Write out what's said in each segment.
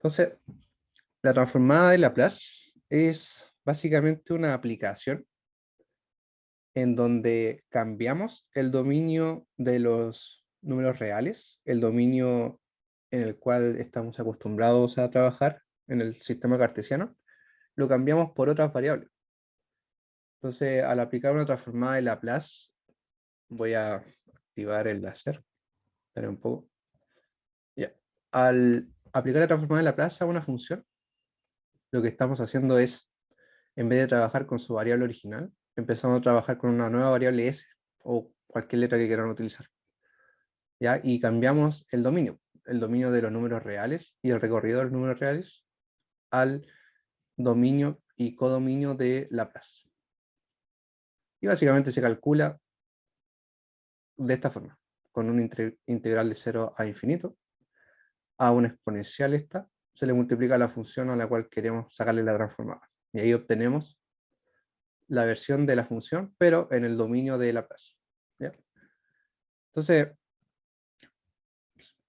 Entonces, la transformada de Laplace es básicamente una aplicación en donde cambiamos el dominio de los números reales, el dominio en el cual estamos acostumbrados a trabajar en el sistema cartesiano, lo cambiamos por otras variables. Entonces, al aplicar una transformada de Laplace, voy a activar el láser. Espera un poco. Ya. Al aplicar la transformada de Laplace a una función, lo que estamos haciendo es, en vez de trabajar con su variable original, empezamos a trabajar con una nueva variable s o cualquier letra que quieran utilizar. ¿Ya? Y cambiamos el dominio de los números reales y el recorrido de los números reales al dominio y codominio de Laplace. Y básicamente se calcula de esta forma, con un integral de 0 a infinito, a una exponencial esta, se le multiplica la función a la cual queremos sacarle la transformada. Y ahí obtenemos la versión de la función, pero en el dominio de Laplace. ¿Ya? Entonces,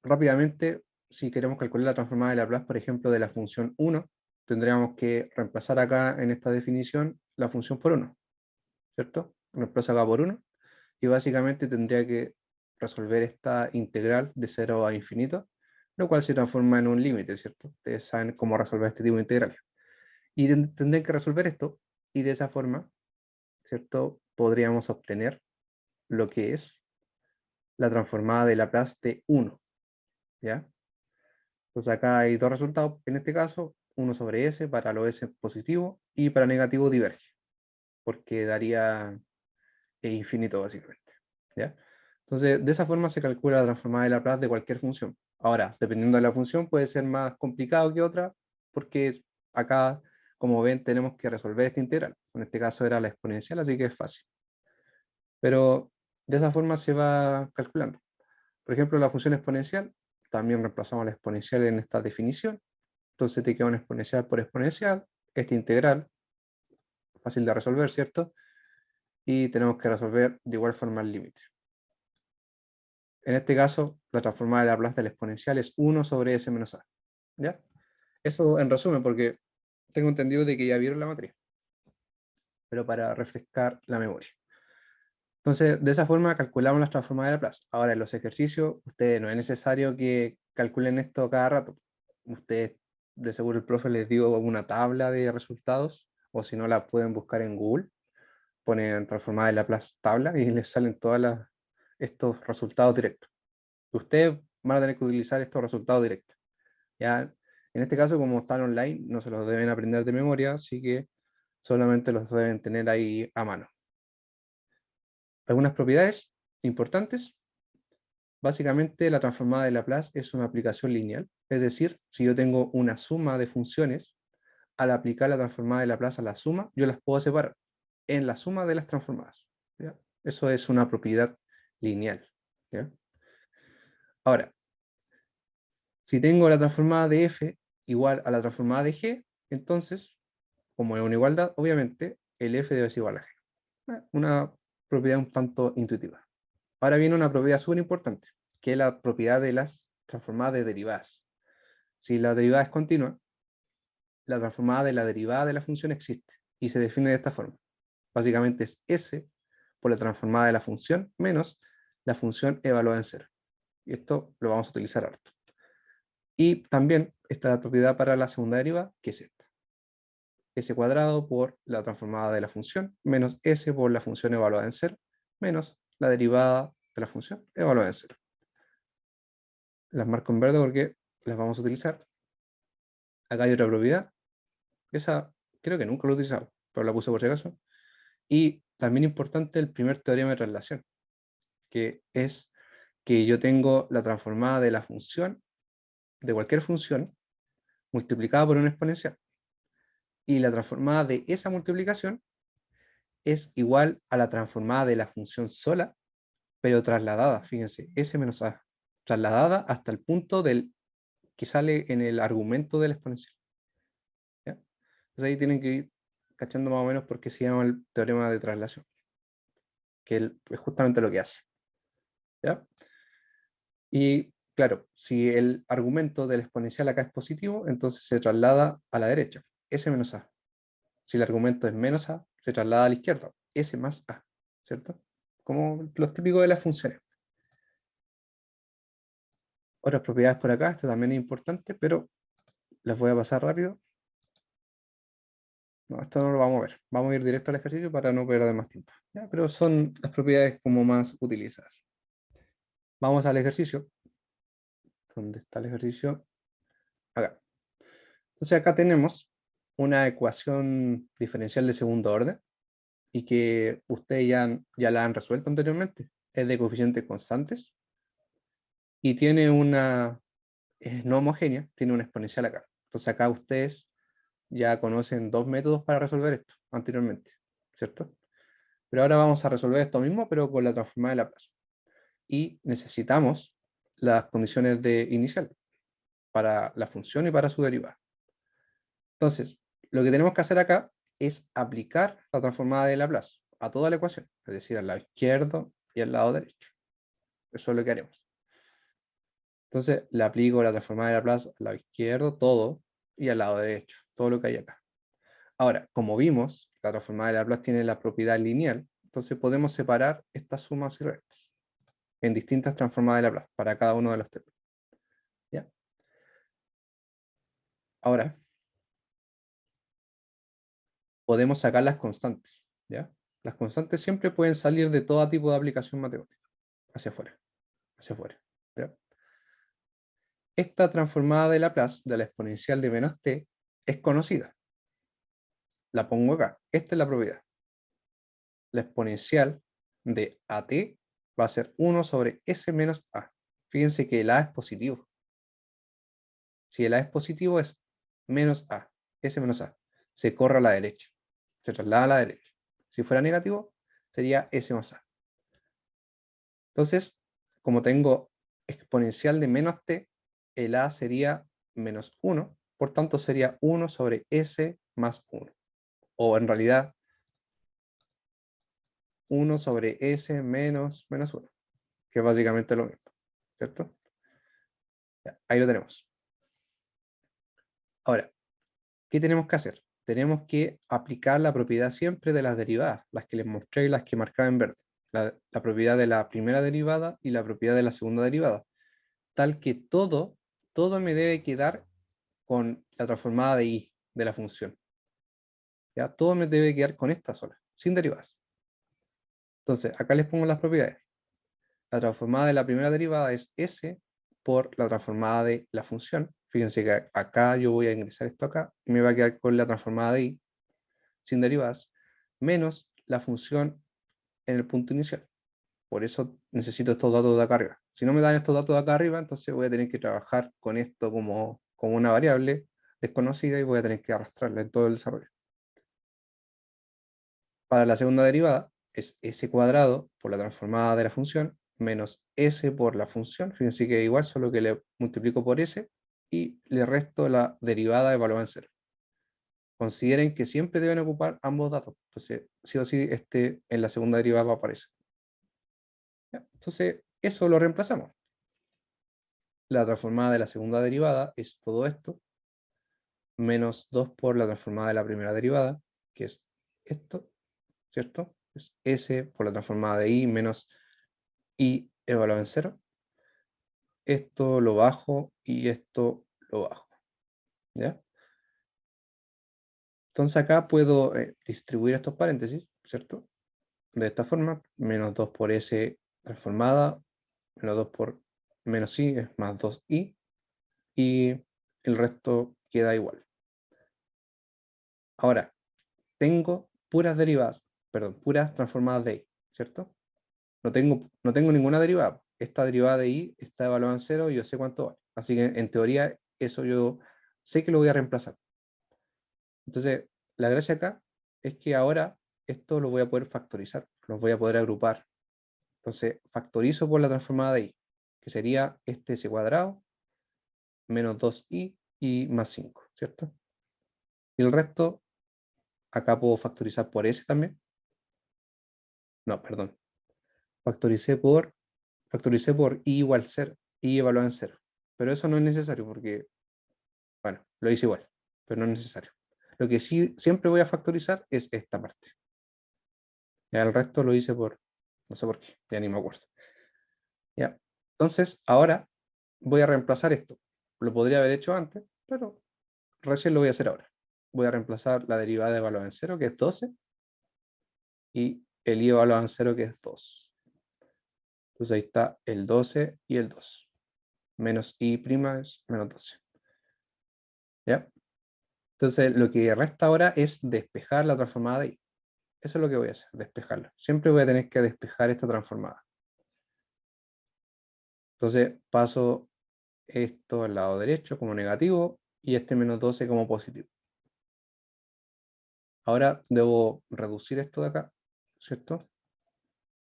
rápidamente, si queremos calcular la transformada de Laplace, por ejemplo, de la función 1, tendríamos que reemplazar acá en esta definición la función por 1, ¿cierto? Reemplazo acá por 1, y básicamente tendría que resolver esta integral de 0 a infinito, lo cual se transforma en un límite, ¿cierto? Ustedes saben cómo resolver este tipo de integrales. Y tendrían que resolver esto, y de esa forma, ¿cierto? Podríamos obtener lo que es la transformada de Laplace de 1, ¿ya? Entonces acá hay dos resultados, en este caso, 1 sobre s para los s positivo y para negativo diverge, porque daría infinito básicamente, ¿ya? Entonces, de esa forma se calcula la transformada de Laplace de cualquier función. Ahora, dependiendo de la función, puede ser más complicado que otra, porque acá, como ven, tenemos que resolver esta integral. En este caso era la exponencial, así que es fácil. Pero de esa forma se va calculando. Por ejemplo, la función exponencial, también reemplazamos la exponencial en esta definición. Entonces te queda una exponencial por exponencial, esta integral, fácil de resolver, ¿cierto? Y tenemos que resolver de igual forma el límite. En este caso, la transformada de Laplace del exponencial es 1 sobre s menos a. ¿Ya? Eso en resumen, porque tengo entendido de que ya vieron la materia, pero para refrescar la memoria. Entonces, de esa forma calculamos las transformadas de Laplace. Ahora, en los ejercicios, ustedes no es necesario que calculen esto cada rato. Ustedes, de seguro el profe les dio una tabla de resultados, o si no, la pueden buscar en Google, ponen transformada de Laplace tabla y les salen todos estos resultados directos. Ustedes van a tener que utilizar estos resultados directos. Ya, en este caso, como están online, no se los deben aprender de memoria, así que solamente los deben tener ahí a mano. Algunas propiedades importantes. Básicamente, la transformada de Laplace es una aplicación lineal, es decir, si yo tengo una suma de funciones, al aplicar la transformada de Laplace a la suma, yo las puedo separar en la suma de las transformadas. ¿Ya? Eso es una propiedad lineal. ¿Ya? Ahora, si tengo la transformada de f igual a la transformada de g, entonces, como es una igualdad, obviamente, el f debe ser igual a g. Una propiedad un tanto intuitiva. Ahora viene una propiedad súper importante, que es la propiedad de las transformadas de derivadas. Si la derivada es continua, la transformada de la derivada de la función existe, y se define de esta forma. Básicamente es s por la transformada de la función menos la función evaluada en cero. Y esto lo vamos a utilizar harto. Y también está la propiedad para la segunda derivada, que es esta. S cuadrado por la transformada de la función, menos s por la función evaluada en cero, menos la derivada de la función evaluada en cero. Las marco en verde porque las vamos a utilizar. Acá hay otra propiedad. Esa creo que nunca lo he utilizado, pero la puse por si acaso. Y también importante el primer teorema de traslación, que es que yo tengo la transformada de la función, de cualquier función, multiplicada por una exponencial. Y la transformada de esa multiplicación es igual a la transformada de la función sola, pero trasladada, fíjense, s menos a, trasladada hasta el punto que sale en el argumento de la exponencial. ¿Ya? Entonces ahí tienen que ir cachando más o menos por qué se llama el teorema de traslación, que es justamente lo que hace. ¿Ya? Y claro, si el argumento del exponencial acá es positivo, entonces se traslada a la derecha, S menos A. Si el argumento es menos A, se traslada a la izquierda, S más A, ¿cierto? Como los típicos de las funciones. Otras propiedades por acá, esto también es importante, pero las voy a pasar rápido. No, esto no lo vamos a ver. Vamos a ir directo al ejercicio para no perder más tiempo. ¿Ya? Pero son las propiedades como más utilizadas. Vamos al ejercicio. ¿Dónde está el ejercicio? Acá. Entonces acá tenemos una ecuación diferencial de segundo orden y que ustedes ya la han resuelto anteriormente. Es de coeficientes constantes y tiene una, es no homogénea, tiene una exponencial acá. Entonces acá ustedes ya conocen dos métodos para resolver esto anteriormente, ¿cierto? Pero ahora vamos a resolver esto mismo, pero con la transformada de Laplace. Y necesitamos las condiciones de inicial para la función y para su derivada. Entonces, lo que tenemos que hacer acá es aplicar la transformada de Laplace a toda la ecuación, es decir, al lado izquierdo y al lado derecho. Eso es lo que haremos. Entonces, le aplico la transformada de Laplace al lado izquierdo, todo, y al lado derecho, todo lo que hay acá. Ahora, como vimos, la transformada de Laplace tiene la propiedad lineal, entonces podemos separar estas sumas y restas en distintas transformadas de Laplace para cada uno de los términos. ¿Ya? Ahora, podemos sacar las constantes. ¿Ya? Las constantes siempre pueden salir de todo tipo de aplicación matemática, hacia afuera, hacia afuera. ¿Ya? Esta transformada de Laplace de la exponencial de menos t es conocida. La pongo acá. Esta es la propiedad. La exponencial de AT va a ser 1 sobre S menos A. Fíjense que el A es positivo. Si el A es positivo es menos A, S menos A. Se corre a la derecha, se traslada a la derecha. Si fuera negativo, sería S más A. Entonces, como tengo exponencial de menos t, el A sería menos 1, por tanto sería 1 sobre S más 1. O en realidad, 1 sobre S menos 1, que es básicamente lo mismo, ¿cierto? Ya, ahí lo tenemos. Ahora, ¿qué tenemos que hacer? Tenemos que aplicar la propiedad siempre de las derivadas, las que les mostré y las que marcaba en verde. La propiedad de la primera derivada y la propiedad de la segunda derivada. Tal que todo me debe quedar con la transformada de y de la función. ¿Ya? Todo me debe quedar con esta sola, sin derivadas. Entonces, acá les pongo las propiedades. La transformada de la primera derivada es s por la transformada de la función. Fíjense que acá yo voy a ingresar esto acá y me va a quedar con la transformada de y sin derivadas, menos la función en el punto inicial. Por eso necesito estos datos de acá arriba. Si no me dan estos datos de acá arriba, entonces voy a tener que trabajar con esto como una variable desconocida y voy a tener que arrastrarla en todo el desarrollo. Para la segunda derivada es s cuadrado por la transformada de la función menos s por la función. Fíjense que igual, solo que le multiplico por s y le resto la derivada evaluada en cero. Consideren que siempre deben ocupar ambos datos. Entonces, sí o sí, en la segunda derivada va a aparecer. ¿Ya? Entonces, eso lo reemplazamos. La transformada de la segunda derivada es todo esto, menos 2 por la transformada de la primera derivada, que es esto, ¿cierto? Es s por la transformada de y menos y evaluado en cero. Esto lo bajo y esto lo bajo. ¿Ya? Entonces acá puedo distribuir estos paréntesis, ¿cierto? De esta forma, menos 2 por s transformada, menos 2 por menos i es más 2i, y el resto queda igual. Ahora, tengo puras derivadas, perdón, puras transformadas de y, ¿cierto? No tengo ninguna derivada. Esta derivada de y está evaluada en cero y yo sé cuánto vale. Así que en teoría eso yo sé que lo voy a reemplazar. Entonces, la gracia acá es que ahora esto lo voy a poder factorizar, lo voy a poder agrupar. Entonces, factorizo por la transformada de y, que sería este s cuadrado, menos 2i y más 5, ¿cierto? Y el resto, acá puedo factorizar por s también. No, perdón. Factoricé por i igual 0. y evaluado en 0. Pero eso no es necesario porque, bueno, lo hice igual, pero no es necesario. Lo que sí siempre voy a factorizar es esta parte. Ya el resto lo hice por, no sé por qué, ya ni me acuerdo. Ya. Entonces, ahora voy a reemplazar esto. Lo podría haber hecho antes, pero recién lo voy a hacer ahora. Voy a reemplazar la derivada de evaluada en 0, que es 12, y el i evaluado en 0, que es 2. Entonces ahí está el 12 y el 2. Menos i' es menos 12. ¿Ya? Entonces lo que resta ahora es despejar la transformada de i. Eso es lo que voy a hacer, despejarla. Siempre voy a tener que despejar esta transformada. Entonces paso esto al lado derecho como negativo y este menos 12 como positivo. Ahora debo reducir esto de acá, ¿cierto?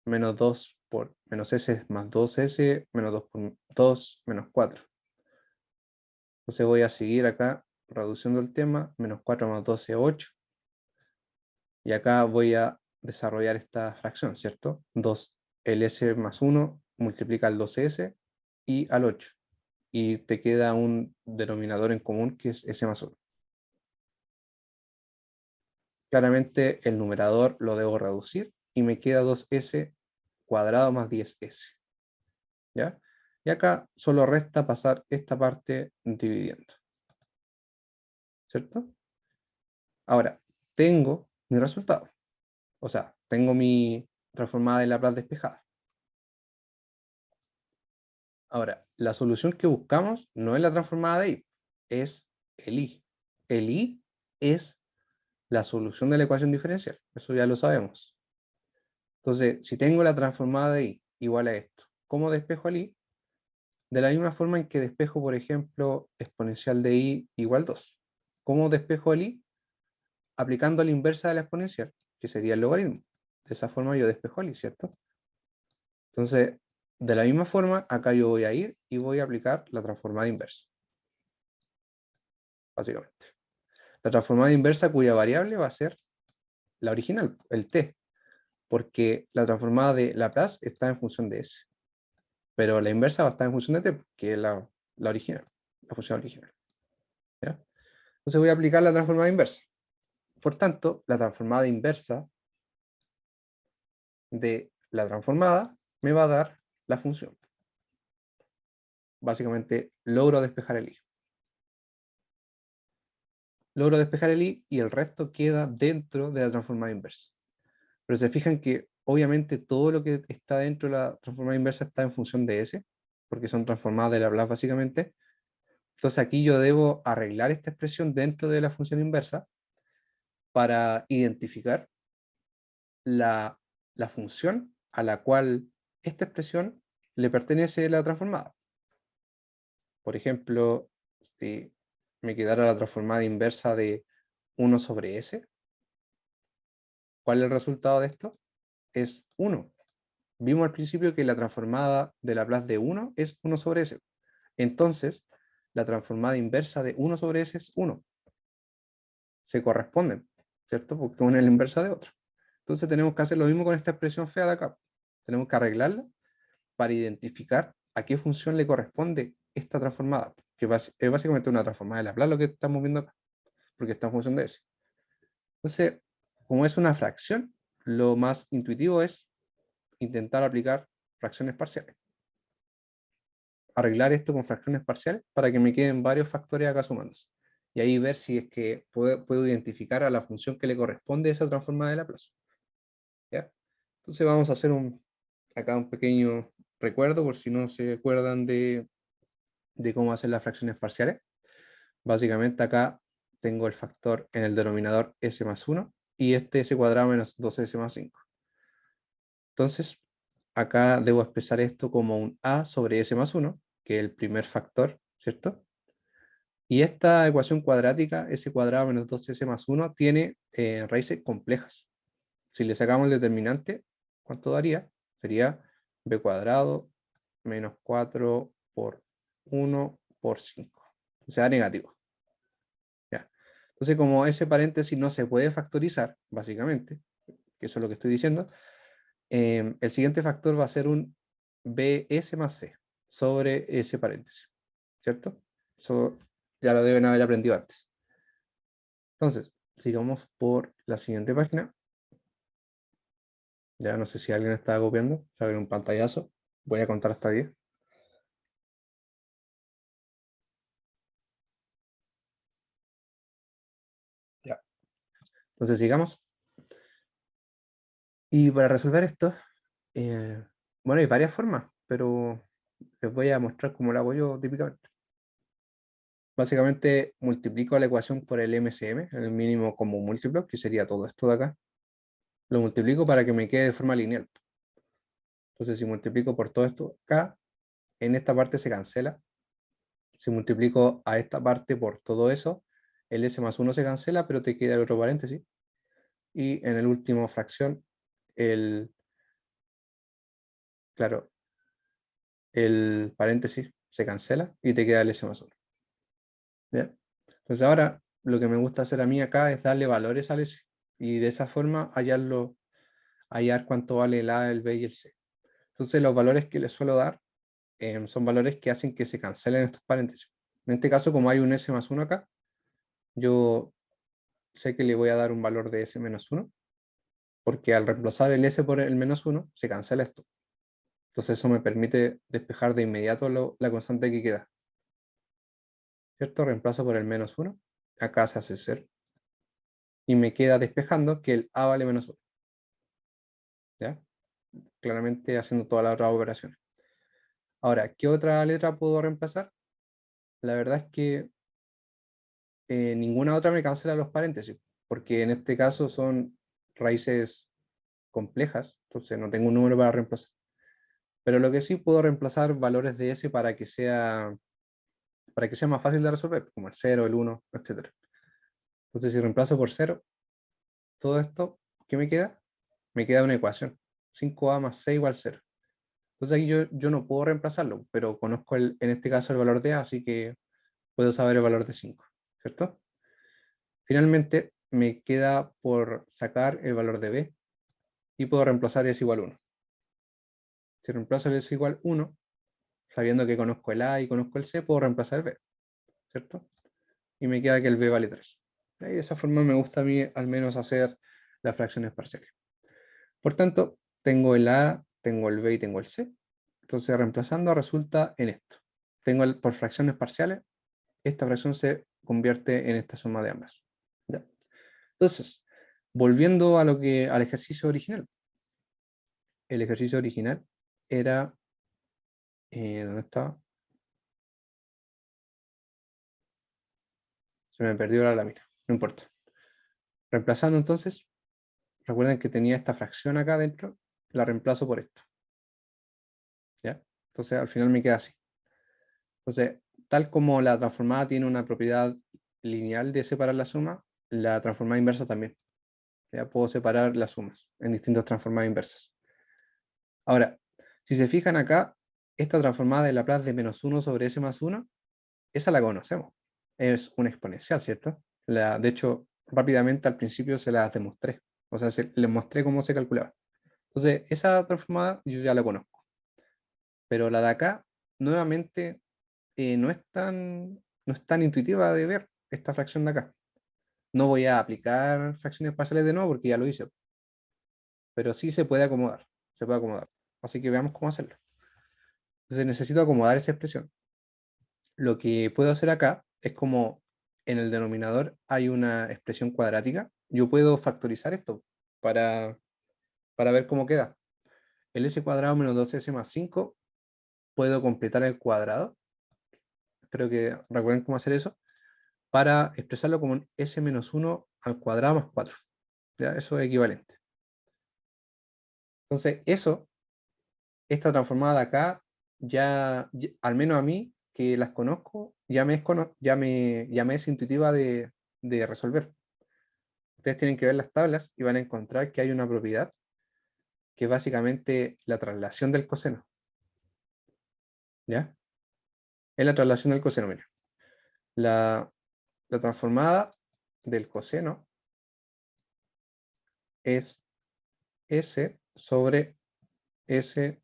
Menos 2 por menos s más 2s, menos 2 por 2, menos 4. Entonces voy a seguir acá reduciendo el tema, menos 4 más 12, 8. Y acá voy a desarrollar esta fracción, ¿cierto? 2, el s más 1 multiplica al 2s y al 8. Y te queda un denominador en común que es s más 1. Claramente el numerador lo debo reducir y me queda 2s cuadrado más 10s. ¿Ya? Y acá solo resta pasar esta parte dividiendo. ¿Cierto? Ahora, tengo mi resultado. O sea, tengo mi transformada de Laplace despejada. Ahora, la solución que buscamos no es la transformada de i, es el i. El i es la solución de la ecuación diferencial. Eso ya lo sabemos. Entonces, si tengo la transformada de i igual a esto, ¿cómo despejo el i? De la misma forma en que despejo, por ejemplo, exponencial de i igual 2. ¿Cómo despejo el i? Aplicando la inversa de la exponencial, que sería el logaritmo. De esa forma yo despejo el i, ¿cierto? Entonces, de la misma forma, acá yo voy a ir y voy a aplicar la transformada inversa. Básicamente. La transformada inversa cuya variable va a ser la original, el t, porque la transformada de Laplace está en función de s, pero la inversa va a estar en función de t, que es la original, la función original. ¿Ya? Entonces voy a aplicar la transformada inversa. Por tanto, la transformada inversa de la transformada me va a dar la función. Básicamente, logro despejar el i. Logro despejar el i y el resto queda dentro de la transformada inversa. Pero se fijan que obviamente todo lo que está dentro de la transformada inversa está en función de s, porque son transformadas de Laplace básicamente. Entonces aquí yo debo arreglar esta expresión dentro de la función inversa para identificar la, la función a la cual esta expresión le pertenece la transformada. Por ejemplo, si me quedara la transformada inversa de 1 sobre s, ¿cuál es el resultado de esto? Es 1. Vimos al principio que la transformada de Laplace de 1 es 1 sobre s. Entonces, la transformada inversa de 1 sobre s es 1. Se corresponden, ¿cierto? Porque una es la inversa de otra. Entonces tenemos que hacer lo mismo con esta expresión fea de acá. Tenemos que arreglarla para identificar a qué función le corresponde esta transformada, que es básicamente una transformada de Laplace lo que estamos viendo acá, porque está en función de s. Entonces, como es una fracción, lo más intuitivo es intentar aplicar fracciones parciales. Arreglar esto con fracciones parciales para que me queden varios factores acá sumándose. Y ahí ver si es que puedo identificar a la función que le corresponde esa transformada de Laplace. ¿Ya? Entonces vamos a hacer acá un pequeño recuerdo por si no se acuerdan de cómo hacer las fracciones parciales. Básicamente acá tengo el factor en el denominador s más 1 y este s cuadrado menos 2s más 5. Entonces, acá debo expresar esto como un a sobre s más 1, que es el primer factor, ¿cierto? Y esta ecuación cuadrática, s cuadrado menos 2s más 1, tiene raíces complejas. Si le sacamos el determinante, ¿cuánto daría? Sería b cuadrado menos 4 por 1 por 5. O sea, negativo. ¿Ya? Entonces, como ese paréntesis no se puede factorizar, básicamente, que eso es lo que estoy diciendo, el siguiente factor va a ser un bs más c, sobre ese paréntesis, ¿cierto? Eso ya lo deben haber aprendido antes. Entonces, sigamos por la siguiente página. Ya no sé si alguien está copiando, se abre un pantallazo. Voy a contar hasta 10. Ya. Entonces, sigamos. Y para resolver esto, bueno, hay varias formas, pero les voy a mostrar cómo lo hago yo típicamente. Básicamente multiplico la ecuación por el MCM, el mínimo común múltiplo, que sería todo esto de acá. Lo multiplico para que me quede de forma lineal. Entonces, si multiplico por todo esto acá, en esta parte se cancela. Si multiplico a esta parte por todo eso, el S más 1 se cancela, pero te queda el otro paréntesis. Y en el último fracción, claro, el paréntesis se cancela y te queda el S más 1. ¿Ya? Entonces ahora lo que me gusta hacer a mí acá es darle valores al S y de esa forma hallar cuánto vale el A, el B y el C. Entonces los valores que le suelo dar son valores que hacen que se cancelen estos paréntesis. En este caso, como hay un S más 1 acá, yo sé que le voy a dar un valor de S menos 1, porque al reemplazar el S por el menos 1, se cancela esto. Entonces eso me permite despejar de inmediato la constante que queda. ¿Cierto? Reemplazo por el menos 1, acá se hace 0. Y me queda despejando que el A vale menos 1. ¿Ya? Claramente haciendo todas las otras operaciones. Ahora, ¿qué otra letra puedo reemplazar? La verdad es que ninguna otra me cancela los paréntesis, porque en este caso son raíces complejas, entonces no tengo un número para reemplazar. Pero lo que sí puedo reemplazar valores de S para que sea más fácil de resolver, como el 0, el 1, etc. Entonces si reemplazo por 0, todo esto, ¿qué me queda? Me queda una ecuación, 5A más C igual 0. Entonces aquí yo no puedo reemplazarlo, pero conozco en este caso el valor de A, así que puedo saber el valor de 5, ¿cierto? Finalmente me queda por sacar el valor de B y puedo reemplazar S igual 1. Si reemplazo el S igual 1, sabiendo que conozco el A y conozco el C, puedo reemplazar el B, ¿cierto? Y me queda que el B vale 3. Y de esa forma me gusta a mí al menos hacer las fracciones parciales. Por tanto, tengo el A, tengo el B y tengo el C. Entonces reemplazando resulta en esto. Tengo por fracciones parciales, esta fracción se convierte en esta suma de ambas. ¿Ya? Entonces, volviendo al ejercicio original. El ejercicio original era... ¿dónde estaba? Se me perdió la lámina, no importa. Reemplazando entonces, recuerden que tenía esta fracción acá adentro, la reemplazo por esto. ¿Ya? Entonces al final me queda así. Entonces, tal como la transformada tiene una propiedad lineal de separar la suma, la transformada inversa también. Ya puedo separar las sumas en distintas transformadas inversas. Ahora, si se fijan acá, esta transformada de Laplace de menos 1 sobre S más 1, esa la conocemos. Es una exponencial, ¿cierto? De hecho, rápidamente al principio se las demostré. O sea, les mostré cómo se calculaba. Entonces, esa transformada yo ya la conozco. Pero la de acá, nuevamente, no es tan intuitiva de ver esta fracción de acá. No voy a aplicar fracciones parciales de nuevo porque ya lo hice, pero sí se puede acomodar, se puede acomodar. Así que veamos cómo hacerlo. Entonces necesito acomodar esa expresión. Lo que puedo hacer acá es como en el denominador hay una expresión cuadrática, yo puedo factorizar esto para, para ver cómo queda. El s cuadrado menos 2s más 5, puedo completar el cuadrado, espero que recuerden cómo hacer eso, para expresarlo como un s menos 1 al cuadrado más 4. ¿Ya? Eso es equivalente. Entonces, esta transformada de acá, al menos a mí, que las conozco, ya me es intuitiva de resolver. Ustedes tienen que ver las tablas y van a encontrar que hay una propiedad que es básicamente la traslación del coseno. ¿Ya? Es la traslación del coseno, mira. La, la transformada del coseno es S sobre S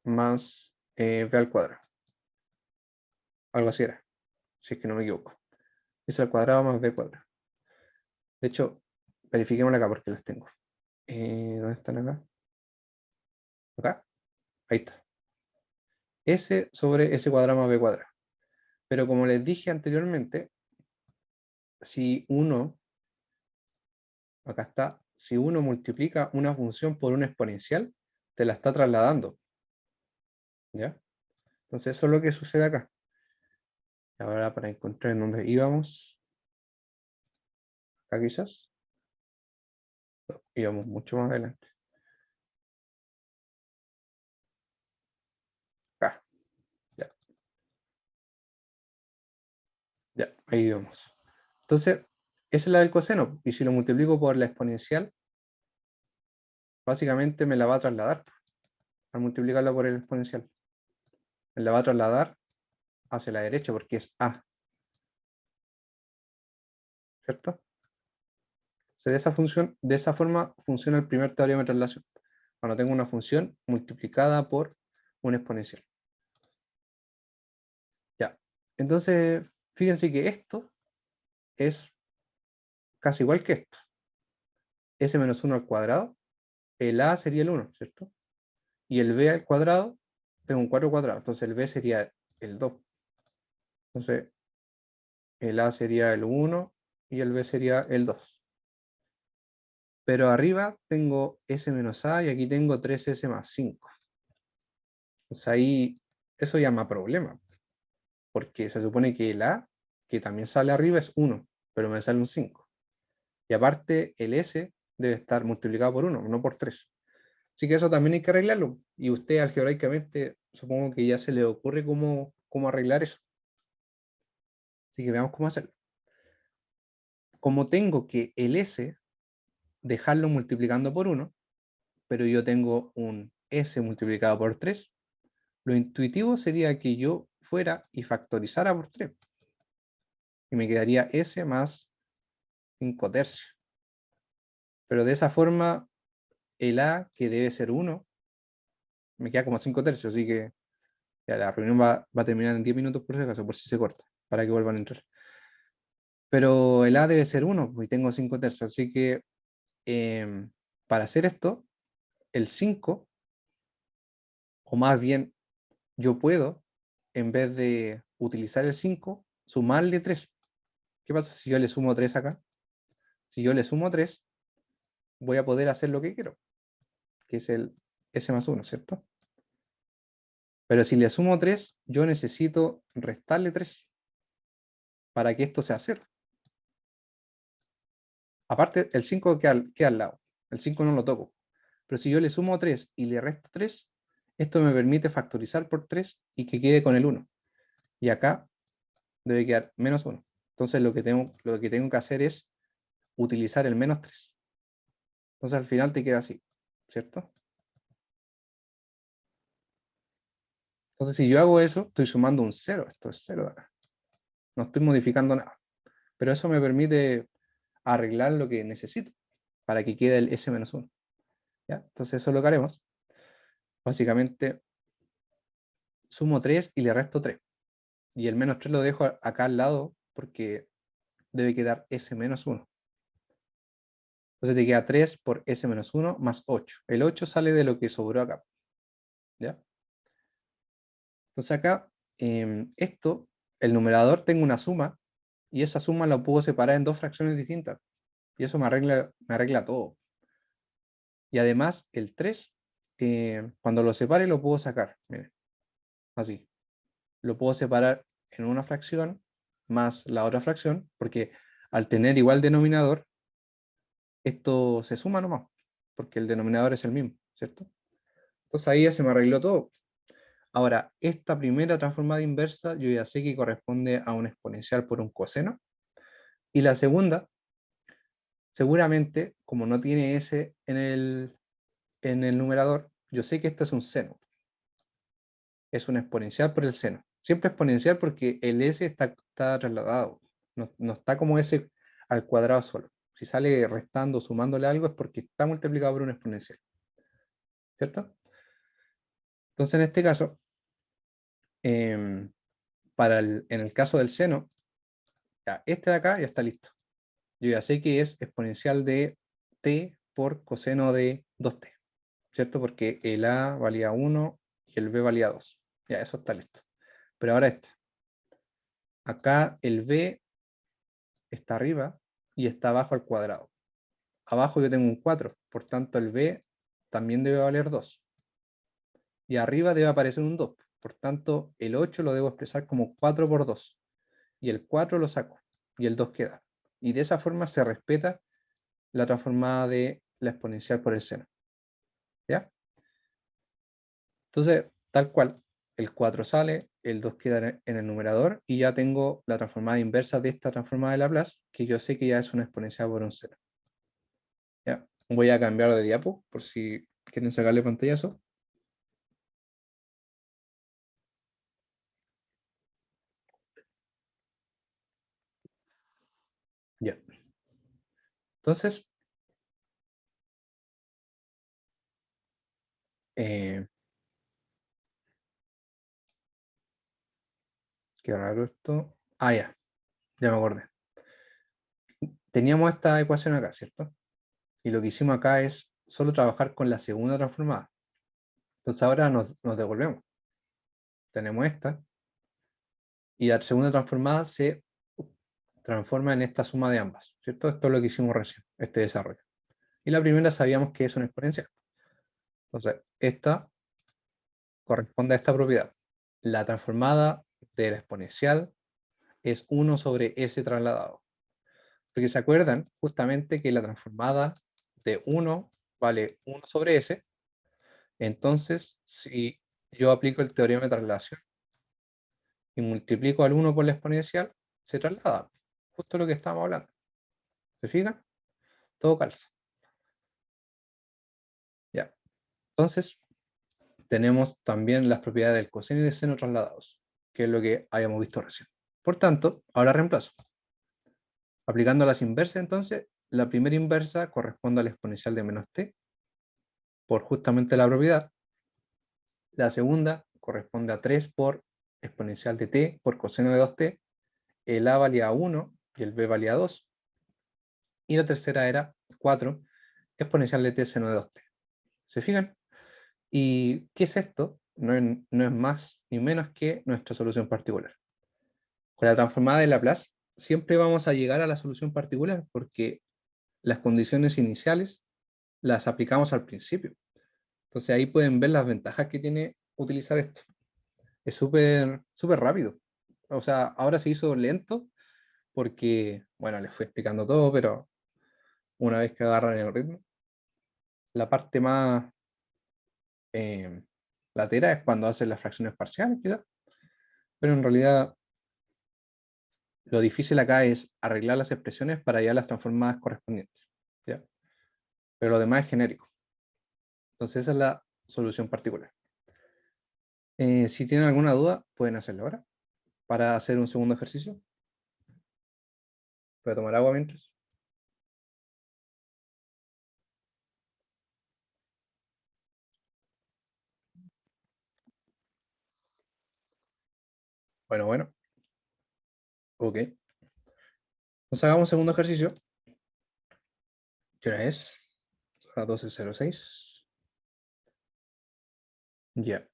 más B al cuadrado. Algo así era, si es que no me equivoco. Es al cuadrado más b cuadrado. De hecho, verifiquémoslo acá porque las tengo. ¿Dónde están acá? Acá. Ahí está. S sobre S cuadrado más b cuadrado. Pero como les dije anteriormente, si uno, acá está, si uno multiplica una función por una exponencial, te la está trasladando. ¿Ya? Entonces eso es lo que sucede acá. Ahora para encontrar en dónde íbamos, acá quizás, íbamos mucho más adelante. Acá, ya, ya, ahí íbamos. Entonces, esa es la del coseno, y si lo multiplico por la exponencial, básicamente me la va a trasladar, al multiplicarla por el exponencial. Me la va a trasladar hacia la derecha porque es A, ¿cierto? De esa forma funciona el primer teorema de traslación, cuando tengo una función multiplicada por un exponencial. Ya, entonces, fíjense que esto es casi igual que esto. S menos 1 al cuadrado, el A sería el 1, ¿cierto? Y el B al cuadrado, tengo un 4 cuadrado, entonces el B sería el 2. Entonces, el A sería el 1 y el B sería el 2. Pero arriba tengo S menos A y aquí tengo 3S más 5. Entonces ahí, eso llama problema, porque se supone que el A, que también sale arriba, es 1, pero me sale un 5. Y aparte, el S debe estar multiplicado por 1, no por 3. Así que eso también hay que arreglarlo. Y usted algebraicamente, supongo que ya se le ocurre cómo arreglar eso. Así que veamos cómo hacerlo. Como tengo que el S dejarlo multiplicando por 1, pero yo tengo un S multiplicado por 3, lo intuitivo sería que yo fuera y factorizara por 3. Y me quedaría S más 5 tercios. Pero de esa forma, el A, que debe ser 1, me queda como 5 tercios. Así que ya la reunión va a terminar en 10 minutos por si acaso, por si se corta, para que vuelvan a entrar. Pero el A debe ser 1 y tengo 5 tercios. Así que para hacer esto, el 5, o más bien yo puedo, en vez de utilizar el 5, sumarle 3. ¿Qué pasa si yo le sumo 3 acá? Si yo le sumo 3, voy a poder hacer lo que quiero, que es el S más 1, ¿cierto? Pero si le sumo 3, yo necesito restarle 3 para que esto sea 0. Aparte, el 5 queda al lado. El 5 no lo toco. Pero si yo le sumo 3 y le resto 3, esto me permite factorizar por 3 y que quede con el 1. Y acá debe quedar menos 1. Entonces lo que tengo que hacer es utilizar el menos 3. Entonces al final te queda así, ¿cierto? Entonces si yo hago eso, estoy sumando un 0. Esto es 0 de acá. No estoy modificando nada. Pero eso me permite arreglar lo que necesito para que quede el S menos 1. ¿Ya? Entonces eso es lo que haremos. Básicamente sumo 3 y le resto 3. Y el menos 3 lo dejo acá al lado porque debe quedar S menos 1. Entonces te queda 3 por S menos 1 más 8. El 8 sale de lo que sobró acá. ¿Ya? Entonces acá, el numerador tengo una suma y esa suma la puedo separar en dos fracciones distintas. Y eso me arregla todo. Y además el 3, cuando lo separe lo puedo sacar. Miren, así. Lo puedo separar en una fracción más la otra fracción, porque al tener igual denominador, esto se suma nomás, porque el denominador es el mismo, ¿cierto? Entonces ahí ya se me arregló todo. Ahora, esta primera transformada inversa yo ya sé que corresponde a un exponencial por un coseno. Y la segunda, seguramente, como no tiene s en el numerador, yo sé que esto es un seno. Es un exponencial por el seno. Siempre exponencial porque el s está trasladado. No está como s al cuadrado solo. Si sale restando, sumándole algo, es porque está multiplicado por un exponencial. ¿Cierto? Entonces, en este caso, em, en el caso del seno, ya, este de acá ya está listo. Yo ya sé que es exponencial de t por coseno de 2t, ¿cierto? Porque el a valía 1 y el b valía 2. Ya, eso está listo. Pero ahora este. Acá el b está arriba y está abajo al cuadrado. Abajo yo tengo un 4, por tanto el b también debe valer 2. Y arriba debe aparecer un 2, por tanto el 8 lo debo expresar como 4 por 2. Y el 4 lo saco, y el 2 queda. Y de esa forma se respeta la transformada de la exponencial por el seno. ¿Ya? Entonces, tal cual, el 4 sale, el 2 queda en el numerador, y ya tengo la transformada inversa de esta transformada de Laplace, que yo sé que ya es una exponencial por un seno. ¿Ya? Voy a cambiar de diapo, por si quieren sacarle pantallazo. Ya. Entonces, eh, qué raro esto. Ah, ya me acordé. Teníamos esta ecuación acá, ¿cierto? Y lo que hicimos acá es solo trabajar con la segunda transformada. Entonces ahora nos devolvemos. Tenemos esta, y la segunda transformada se transforma en esta suma de ambas, ¿cierto? Esto es lo que hicimos recién, este desarrollo. Y la primera sabíamos que es una exponencial. Entonces, esta corresponde a esta propiedad. La transformada de la exponencial es 1 sobre s trasladado. Porque se acuerdan justamente que la transformada de 1 vale 1 sobre s. Entonces, si yo aplico el teorema de traslación y multiplico al 1 por la exponencial, se traslada. Justo lo que estábamos hablando. ¿Se fijan? Todo calza. Ya. Entonces, tenemos también las propiedades del coseno y del seno trasladados, que es lo que habíamos visto recién. Por tanto, ahora reemplazo. Aplicando las inversas, entonces, la primera inversa corresponde a la exponencial de menos t, por justamente la propiedad. La segunda corresponde a 3 por exponencial de t por coseno de 2t. El a valía 1 y el b valía 2. Y la tercera era 4 exponencial de t seno de 2t. ¿Se fijan? ¿Y qué es esto? No es más ni menos que nuestra solución particular. Con la transformada de Laplace siempre vamos a llegar a la solución particular porque las condiciones iniciales las aplicamos al principio. Entonces ahí pueden ver las ventajas que tiene utilizar esto. Es súper rápido. O sea, ahora se hizo lento porque, bueno, les fui explicando todo, pero una vez que agarran el ritmo, la parte más eh, latera es cuando hacen las fracciones parciales, quizás. Pero en realidad lo difícil acá es arreglar las expresiones para hallar las transformadas correspondientes, ¿ya? Pero lo demás es genérico. Entonces esa es la solución particular. Si tienen alguna duda, pueden hacerlo ahora para hacer un segundo ejercicio. Voy a tomar agua mientras. Bueno. Ok. Entonces hagamos un segundo ejercicio. ¿Qué hora es? A las 12:06. Ya.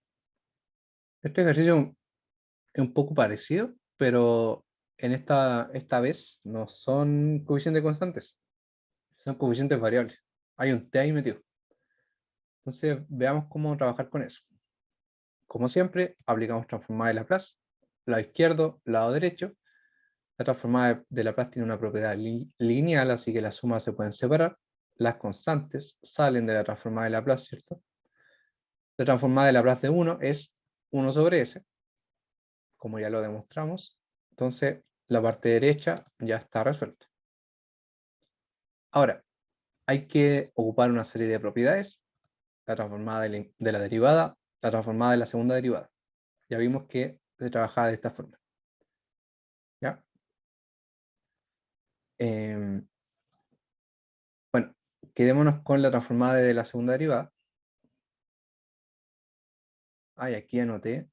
Este ejercicio es un poco parecido, pero en esta vez no son coeficientes constantes, son coeficientes variables. Hay un t ahí metido. Entonces veamos cómo trabajar con eso. Como siempre, aplicamos transformada de Laplace, lado izquierdo, lado derecho. La transformada de Laplace tiene una propiedad lineal, así que las sumas se pueden separar. Las constantes salen de la transformada de Laplace, ¿cierto? La transformada de Laplace de 1 es 1 sobre s, como ya lo demostramos. Entonces, la parte derecha ya está resuelta. Ahora, hay que ocupar una serie de propiedades. La transformada de la derivada, la transformada de la segunda derivada. Ya vimos que se trabajaba de esta forma. ¿Ya? Bueno, quedémonos con la transformada de la segunda derivada. Aquí anoté.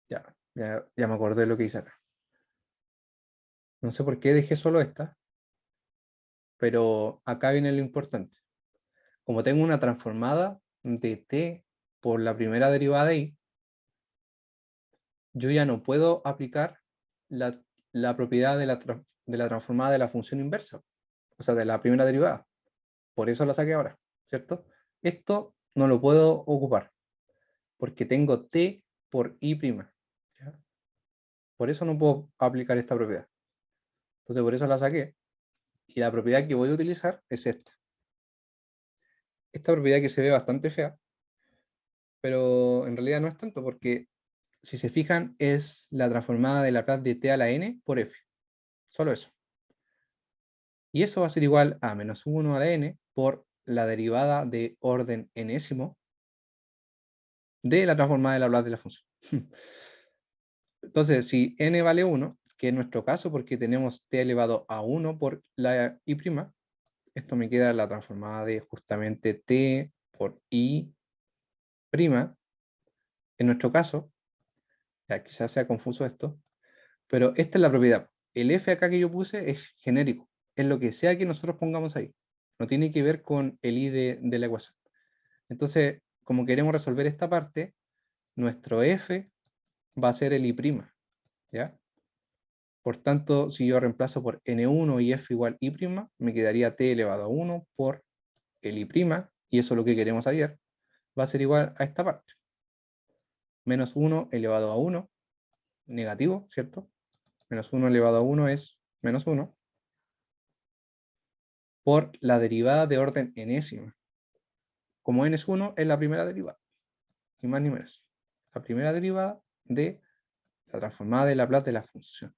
Ya. Ya me acordé de lo que hice acá. No sé por qué dejé solo esta, pero acá viene lo importante. Como tengo una transformada de t por la primera derivada de y, yo ya no puedo aplicar la, la propiedad de la transformada de la función inversa, o sea, de la primera derivada. Por eso la saqué ahora, ¿cierto? Esto no lo puedo ocupar, porque tengo t por i', ¿ya? Por eso no puedo aplicar esta propiedad. Entonces, por eso la saqué. Y la propiedad que voy a utilizar es esta. Esta propiedad que se ve bastante fea, pero en realidad no es tanto, porque si se fijan, es la transformada de Laplace de t a la n por f. Solo eso. Y eso va a ser igual a menos 1 a la n por la derivada de orden enésimo de la transformada de Laplace de la función. Entonces, si n vale 1, que es nuestro caso porque tenemos t elevado a 1 por la i', esto me queda la transformada de justamente t por i', en nuestro caso, ya quizás sea confuso esto, pero esta es la propiedad. El f acá que yo puse es genérico, es lo que sea que nosotros pongamos ahí. No tiene que ver con el i de la ecuación. Entonces, como queremos resolver esta parte, nuestro f va a ser el i', ¿ya? Por tanto, si yo reemplazo por n1 y f igual i', me quedaría t elevado a 1 por el i', y eso es lo que queremos hallar, va a ser igual a esta parte. Menos 1 elevado a 1, negativo, ¿cierto? Menos 1 elevado a 1 es menos 1, por la derivada de orden enésima. Como n es 1, es la primera derivada, ni más ni menos. La primera derivada de la transformada de Laplace de la función.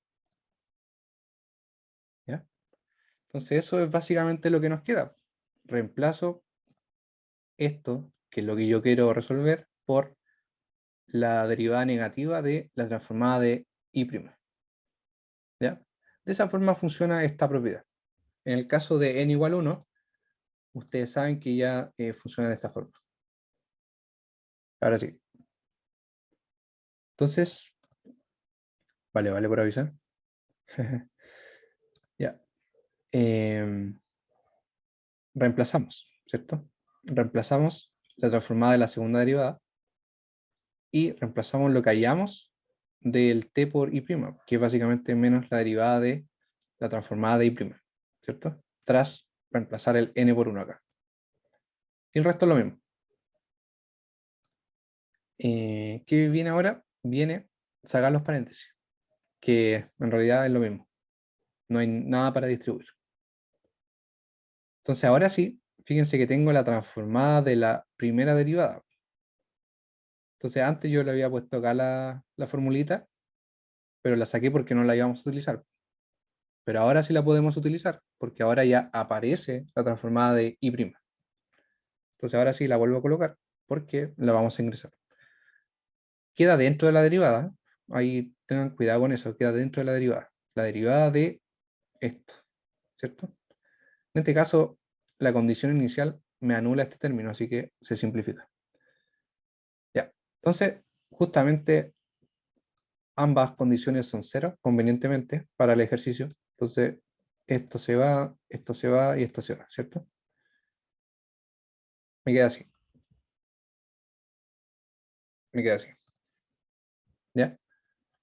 ¿Ya? Entonces eso es básicamente lo que nos queda. Reemplazo esto, que es lo que yo quiero resolver, por la derivada negativa de la transformada de i'. ¿Ya? De esa forma funciona esta propiedad. En el caso de n igual 1, ustedes saben que ya funciona de esta forma. Ahora sí. Entonces, vale por avisar. Ya. Reemplazamos, ¿cierto? Reemplazamos la transformada de la segunda derivada y reemplazamos lo que hallamos del t por i', que es básicamente menos la derivada de la transformada de i', ¿cierto? Tras reemplazar el n por 1 acá. Y el resto es lo mismo. ¿Qué viene ahora? Viene sacar los paréntesis, que en realidad es lo mismo. No hay nada para distribuir. Entonces ahora sí, fíjense que tengo la transformada de la primera derivada. Entonces antes yo le había puesto acá la formulita, pero la saqué porque no la íbamos a utilizar. Pero ahora sí la podemos utilizar, porque ahora ya aparece la transformada de i'. Entonces ahora sí la vuelvo a colocar, porque la vamos a ingresar. Queda dentro de la derivada, ahí tengan cuidado con eso, queda dentro de la derivada de esto, ¿cierto? En este caso, la condición inicial me anula este término, así que se simplifica. Ya, entonces, justamente ambas condiciones son cero, convenientemente, para el ejercicio. Entonces, esto se va y esto se va, ¿cierto? Me queda así, me queda así. ¿Ya?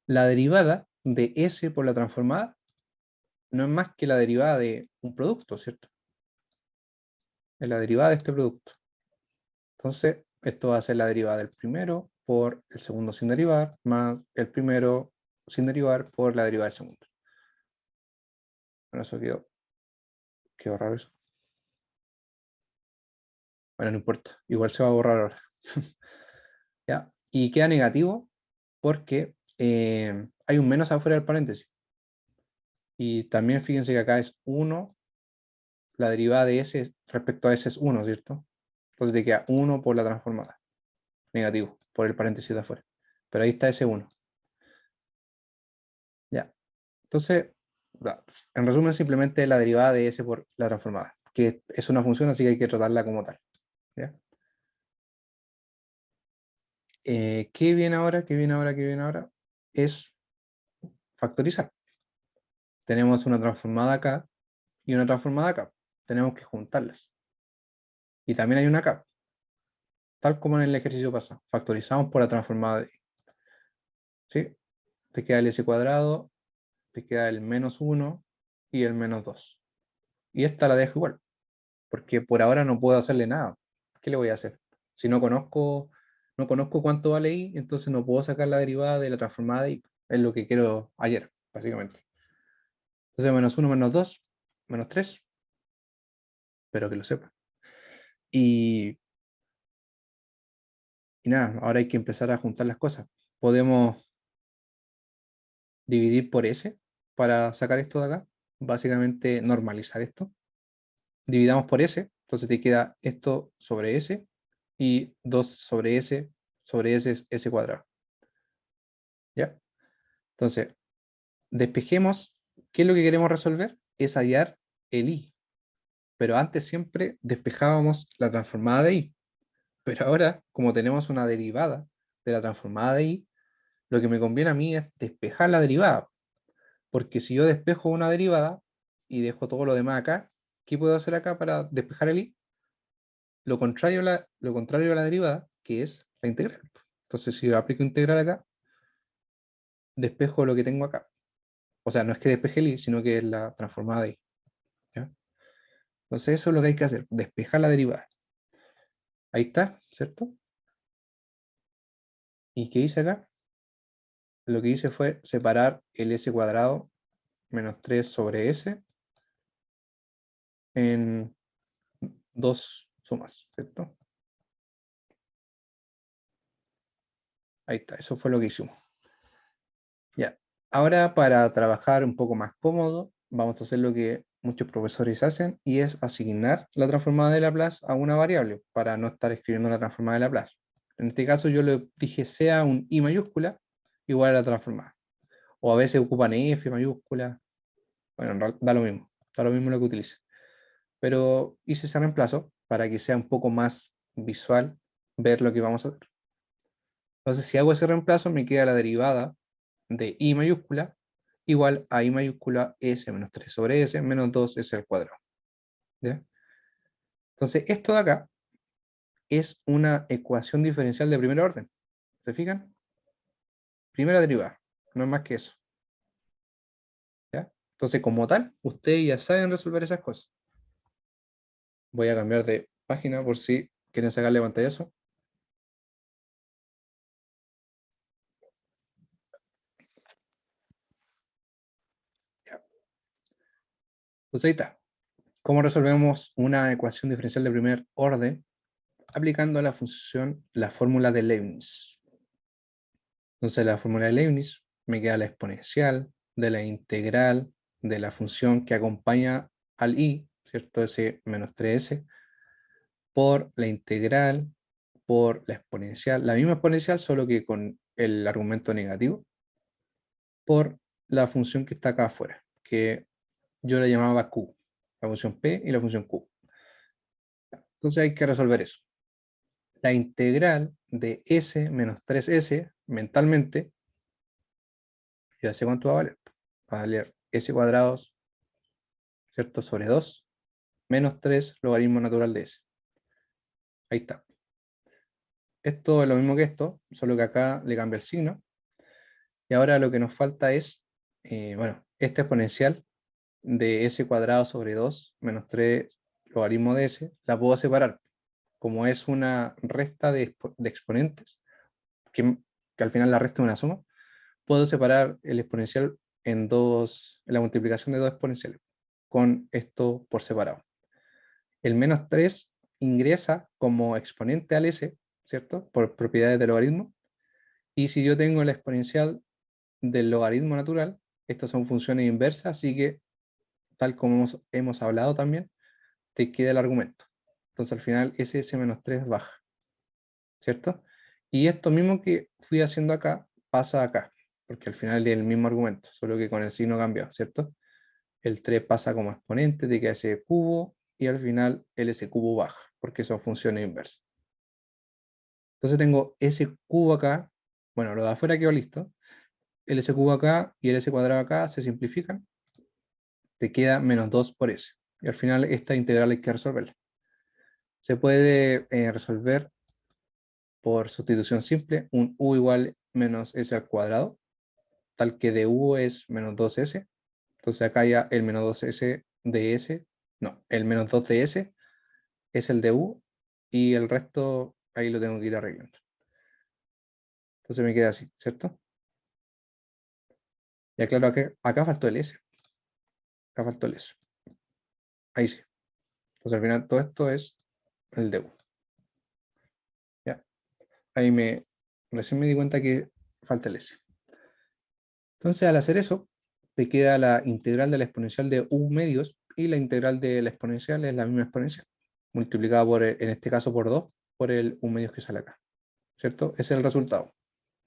La derivada de S por la transformada no es más que la derivada de un producto, ¿cierto? Es la derivada de este producto. Entonces, esto va a ser la derivada del primero por el segundo sin derivar, más el primero sin derivar por la derivada del segundo. Bueno, eso quedó raro eso. Bueno, no importa, igual se va a borrar ahora. ¿Ya? Y queda negativo porque hay un menos afuera del paréntesis. Y también fíjense que acá es 1, la derivada de S respecto a S es 1, ¿cierto? Entonces te queda 1 por la transformada. Negativo, por el paréntesis de afuera. Pero ahí está ese 1. Ya. Entonces, en resumen, simplemente la derivada de S por la transformada, que es una función, así que hay que tratarla como tal. ¿Ya? ¿Qué viene ahora? ¿Qué viene ahora? ¿Qué viene ahora? es factorizar. Tenemos una transformada acá y una transformada acá. Tenemos que juntarlas. Y también hay una acá. Tal como en el ejercicio pasado. Factorizamos por la transformada de i. ¿Sí? Te queda el s cuadrado, te queda el menos 1 y el menos 2. Y esta la dejo igual, porque por ahora no puedo hacerle nada. ¿Qué le voy a hacer? Si no conozco cuánto vale i, entonces no puedo sacar la derivada de la transformada de i. Es lo que quiero ayer, básicamente. Entonces menos 1 menos 2, menos 3. Espero que lo sepa. Y nada, ahora hay que empezar a juntar las cosas. Podemos dividir por s para sacar esto de acá. Básicamente normalizar esto. Dividamos por s, entonces te queda esto sobre s y 2 sobre s es s cuadrado. ¿Ya? Entonces, despejemos. ¿Qué es lo que queremos resolver? Es hallar el i. Pero antes siempre despejábamos la transformada de i. Pero ahora, como tenemos una derivada de la transformada de i, lo que me conviene a mí es despejar la derivada. Porque si yo despejo una derivada y dejo todo lo demás acá, ¿qué puedo hacer acá para despejar el i? Lo contrario a la derivada, que es la integral. Entonces, si yo aplico integral acá, despejo lo que tengo acá. O sea, no es que despeje el i, sino que es la transformada de i. ¿Ya? Entonces, eso es lo que hay que hacer, despejar la derivada. Ahí está, ¿cierto? ¿Y qué hice acá? Lo que hice fue separar el s cuadrado menos 3 sobre s en dos sumas, ¿cierto? Ahí está, eso fue lo que hicimos. Ya. Ahora, para trabajar un poco más cómodo, vamos a hacer lo que muchos profesores hacen, y es asignar la transformada de Laplace a una variable, para no estar escribiendo la transformada de Laplace. En este caso yo le dije sea un i mayúscula igual a la transformada. O a veces ocupan f mayúscula. Bueno, da lo mismo lo que utilice. Pero hice ese reemplazo para que sea un poco más visual ver lo que vamos a hacer. Entonces, si hago ese reemplazo, me queda la derivada de i mayúscula igual a i mayúscula s menos 3 sobre s menos 2 s al cuadrado. ¿Ya? Entonces, esto de acá es una ecuación diferencial de primer orden. ¿Se fijan? Primera derivada, no es más que eso. ¿Ya? Entonces, como tal, ustedes ya saben resolver esas cosas. Voy a cambiar de página por si quieren sacarle pantallazo. Ya. Pues ahí está. ¿Cómo resolvemos una ecuación diferencial de primer orden aplicando la fórmula de Leibniz? Entonces, la fórmula de Leibniz me queda la exponencial de la integral de la función que acompaña al i, ¿cierto? Ese menos 3s, por la integral, por la exponencial, la misma exponencial, solo que con el argumento negativo, por la función que está acá afuera, que yo la llamaba q, la función p y la función q. Entonces hay que resolver eso. La integral de s menos 3s, mentalmente, ya sé cuánto va a valer. Va a valer s cuadrados, ¿cierto? Sobre 2 menos 3 logaritmo natural de s. Ahí está. Esto es lo mismo que esto, solo que acá le cambia el signo. Y ahora lo que nos falta es, bueno, esta exponencial de s cuadrado sobre 2 menos 3 logaritmo de s, la puedo separar. Como es una resta de exponentes, que al final la resta es una suma, puedo separar el exponencial en la multiplicación de dos exponenciales, con esto por separado. El menos 3 ingresa como exponente al s, ¿cierto? Por propiedades del logaritmo. Y si yo tengo la exponencial del logaritmo natural, estas son funciones inversas, así que, tal como hemos hablado también, te queda el argumento. Entonces al final ese s menos 3 baja, ¿cierto? Y esto mismo que fui haciendo acá, pasa acá, porque al final es el mismo argumento, solo que con el signo cambiado, ¿cierto? El 3 pasa como exponente, te queda ese cubo, y al final el s cubo baja, porque son funciones inversas. Entonces tengo ese cubo acá, bueno, lo de afuera quedó listo, el s cubo acá y el s cuadrado acá se simplifican, te queda menos 2 por s. Y al final esta integral hay que resolverla. Se puede resolver por sustitución simple, un u igual menos s al cuadrado, tal que de u es menos 2s. Entonces acá ya el menos 2s de s, no, el menos 2 de s es el de u, y el resto ahí lo tengo que ir arreglando. Entonces me queda así, ¿cierto? Ya claro, acá faltó el s. Acá faltó el s. Ahí sí. Entonces al final todo esto es el de u. ¿Ya? Ahí recién me di cuenta que falta el s. Entonces al hacer eso, te queda la integral de la exponencial de u medios, y la integral de la exponencial es la misma exponencial, multiplicada por, en este caso por 2, por el u medios que sale acá. ¿Cierto? Ese es el resultado,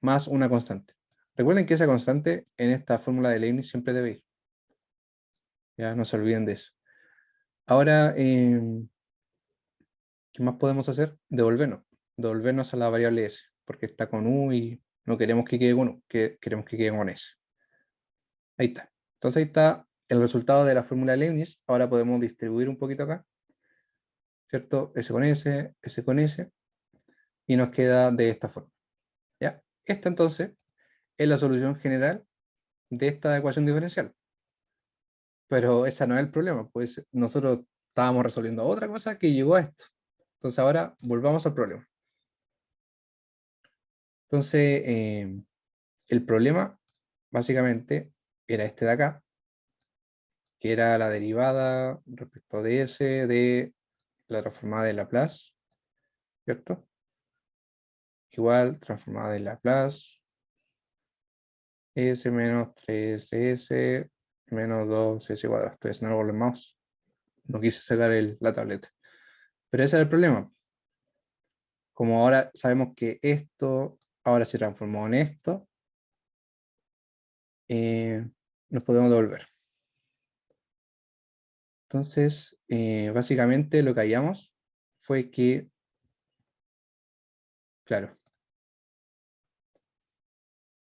más una constante. Recuerden que esa constante en esta fórmula de Leibniz siempre debe ir. Ya no se olviden de eso. Ahora, ¿qué más podemos hacer? Devolvernos a la variable s, porque está con u y no queremos que quede con u, queremos que quede con s. Ahí está. Entonces ahí está el resultado de la fórmula de Leibniz. Ahora podemos distribuir un poquito acá, ¿cierto? S con S, S con S, y nos queda de esta forma. ¿Ya? Esta entonces es la solución general de esta ecuación diferencial. Pero ese no es el problema, pues nosotros estábamos resolviendo otra cosa que llegó a esto. Entonces ahora volvamos al problema. Entonces, el problema básicamente era este de acá, que era la derivada respecto de s de la transformada de Laplace, ¿cierto? Igual transformada de Laplace, s menos 3s menos 2s cuadrado. Estoy haciendo algo con el mouse. No quise sacar la tableta. Pero ese era el problema. Como ahora sabemos que esto ahora se transformó en esto, nos podemos devolver. Entonces, básicamente lo que hallamos fue que, claro,